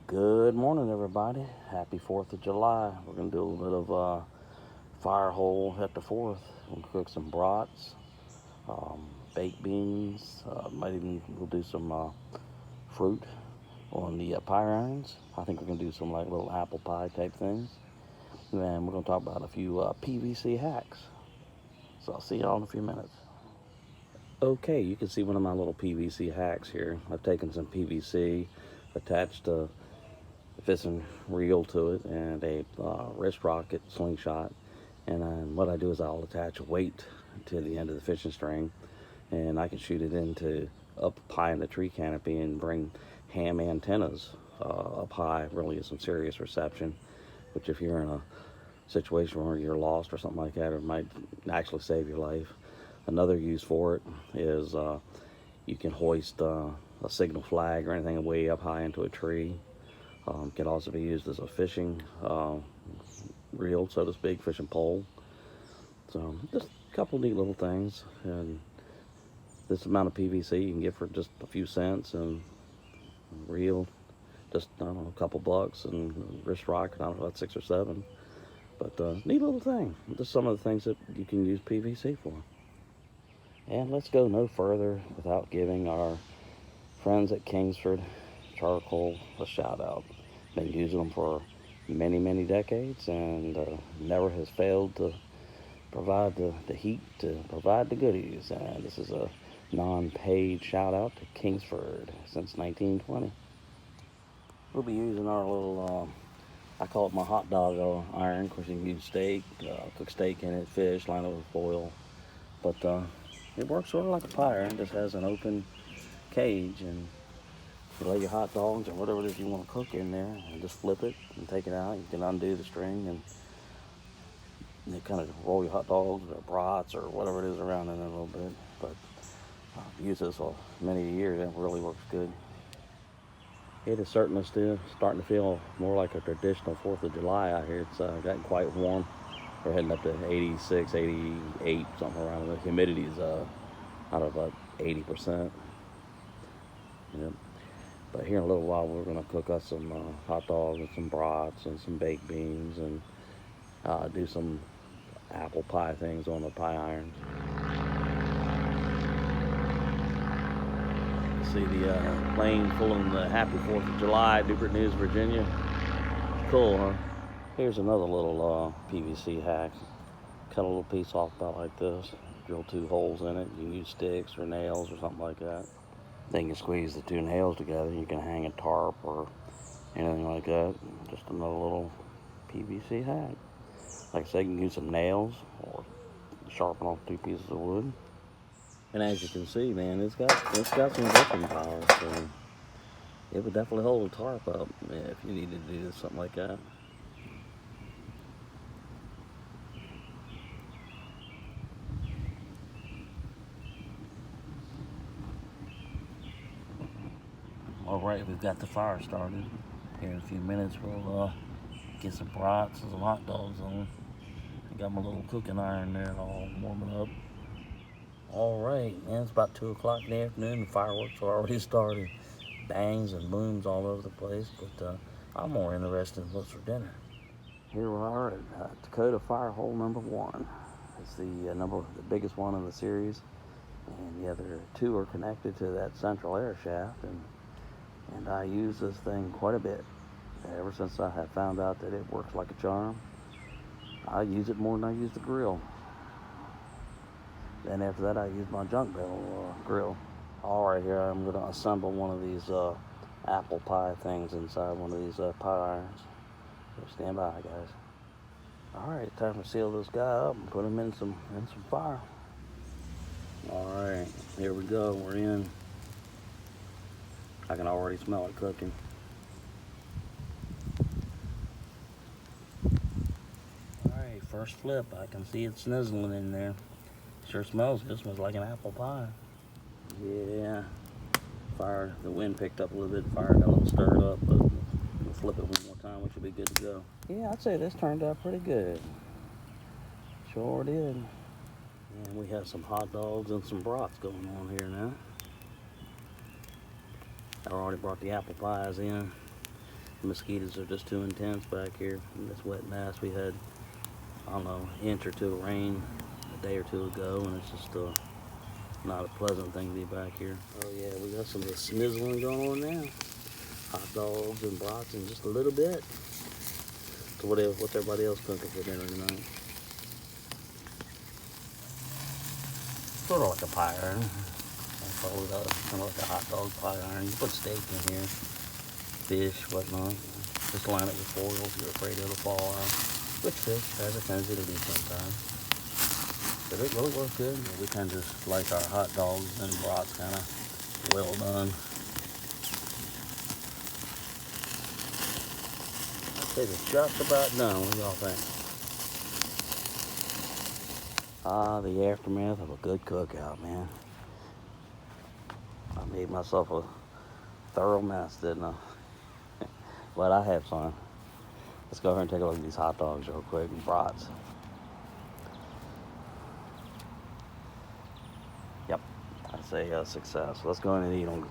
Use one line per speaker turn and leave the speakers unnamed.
Good morning, everybody. Happy 4th of July. We're going to do a little bit of fire hole at the 4th. We'll cook some brats, baked beans. We'll do some fruit on the pie irons. I think we're going to do some like little apple pie type things. And we're going to talk about a few PVC hacks. So I'll see y'all in a few minutes. Okay, you can see one of my little PVC hacks here. I've taken some PVC, attached a fishing reel to it, and a wrist rocket slingshot. And then what I do is I'll attach a weight to the end of the fishing string, and I can shoot it into up high in the tree canopy and bring ham antennas up high. Really is some serious reception, which if you're in a situation where you're lost or something like that, it might actually save your life. Another use for it is you can hoist a signal flag or anything way up high into a tree. Can also be used as a fishing reel, so to speak, fishing pole. So just a couple neat little things. And this amount of PVC you can get for just a few cents, and reel, just, I don't know, a couple bucks, and wrist rocket, I don't know, about 6 or 7. But neat little thing. Just some of the things that you can use PVC for. And let's go no further without giving our friends at Kingston Charcoal a shout out. Been using them for many decades, and never has failed to provide the heat, to provide the goodies. And this is a non-paid shout out to Kingsford since 1920. We'll be using our little, I call it my hot dog iron. Of course, you can use steak, cook steak in it, fish, line it with foil. But it works sort of like a pie iron. It just has an open cage, and you lay your hot dogs or whatever it is you want to cook in there, and just flip it and take it out. You can undo the string, and you kind of roll your hot dogs or brats or whatever it is around in it a little bit. But I've used this for many years, and it really works good. It is certainly still starting to feel more like a traditional 4th of July out here. It's gotten quite warm. We're heading up to 86, 88, something around there. The humidity is out of about 80%. Yep. But here in a little while, we're going to cook us some hot dogs and some brats and some baked beans, and do some apple pie things on the pie irons. See the plane pulling the Happy 4th of July, Newport News, Virginia. Cool, huh? Here's another little PVC hack. Cut a little piece off about like this. Drill 2 holes in it. You can use sticks or nails or something like that. Then you squeeze the 2 nails together. You can hang a tarp or anything like that. Just another little PVC hack. Like I said, you can use some nails or sharpen off 2 pieces of wood. And as you can see, man, it's got some gripping power, so it would definitely hold a tarp up if you needed to do something like that. All right, we've got the fire started. Here in a few minutes, we'll get some brats and some hot dogs on. I got my little cooking iron there all warming up. All right, man, it's about 2 o'clock in the afternoon. The fireworks are already started. Bangs and booms all over the place, but I'm more interested in what's for dinner. Here we are at Dakota fire hole number 1. It's the biggest one in the series. And the other 2 are connected to that central air shaft, and I use this thing quite a bit. Ever since I have found out that it works like a charm, I use it more than I use the grill. Then after that, I use my junk barrel grill. All right, here I'm going to assemble one of these apple pie things inside one of these pie irons. So stand by, guys. All right, time to seal this guy up and put him in some fire. All right, here we go. We're in. I can already smell it cooking. All right, first flip. I can see it sizzling in there. Sure smells good. Smells like an apple pie. Yeah. Fire. The wind picked up a little bit. Fire got a little stirred up, but we'll flip it one more time. We should be good to go. Yeah, I'd say this turned out pretty good. Sure did. And we have some hot dogs and some brats going on here now. I already brought the apple pies in. The mosquitoes are just too intense back here in this wet mess. We had, I don't know, an inch or two of rain a day or two ago, and it's just not a pleasant thing to be back here. Oh yeah, we got some of the snizzling going on now. Hot dogs and brats in just a little bit. So what's everybody else cooking for dinner tonight? Sort of like a pie iron. Kind of like a hot dog pie iron. You put steak in here, fish, whatnot. Just line it with foil if you're afraid it'll fall out. Which fish has a tendency to do sometimes. But it really works good. We kind of just like our hot dogs and brats kind of well done. I'd say they're just about done. What do y'all think? Ah, the aftermath of a good cookout, man. I made myself a thorough mess, didn't I? But I had fun. Let's go ahead and take a look at these hot dogs real quick and brats. Yep, I'd say a success. Let's go ahead and eat them.